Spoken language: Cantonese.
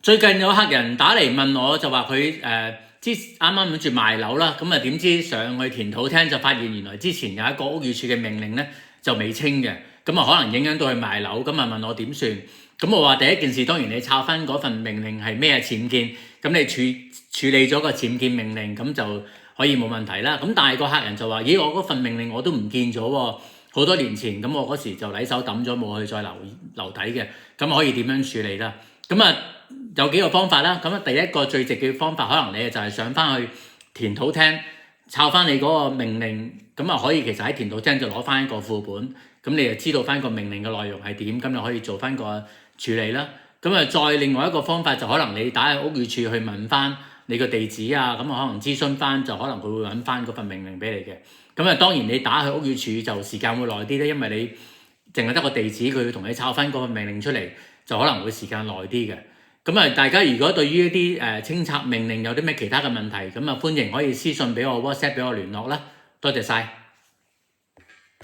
最近有客人打嚟問我，就話佢啱啱諗住賣樓啦，咁啊點知上去田土廳就發現原來之前有一個屋宇署嘅命令咧就未清嘅，咁啊可能影響到佢賣樓，咁啊問我點算？咁我話第一件事當然你抄翻嗰份命令係咩僭建，咁你處理咗個僭建命令，咁就可以冇問題啦。咁但係個客人就話：咦，我嗰份命令我都唔見咗喎，好多年前，咁我嗰時就禮手抌咗，冇去再留底嘅，咁可以點樣處理啦？咁啊有幾個方法啦。咁啊第一個最直接嘅方法，可能你就係上翻去田土廳抄翻你嗰個命令，咁啊可以其實喺田土廳就攞翻一個副本，咁你就知道翻個命令嘅內容係點，咁就可以做翻個處理啦。咁啊再另外一個方法就可能你打去屋宇署去問翻你個地址啊，咁啊可能諮詢翻，就可能佢會揾翻嗰份命令俾你嘅。咁啊當然你打去屋宇署就時間會耐啲咧，因為你淨係得個地址，佢要同你抄翻嗰份命令出嚟，就可能會時間耐啲嘅。咁啊大家如果對於一啲清拆命令有啲咩其他嘅問題，咁啊歡迎可以私信俾我 WhatsApp 俾我聯絡啦。多謝晒。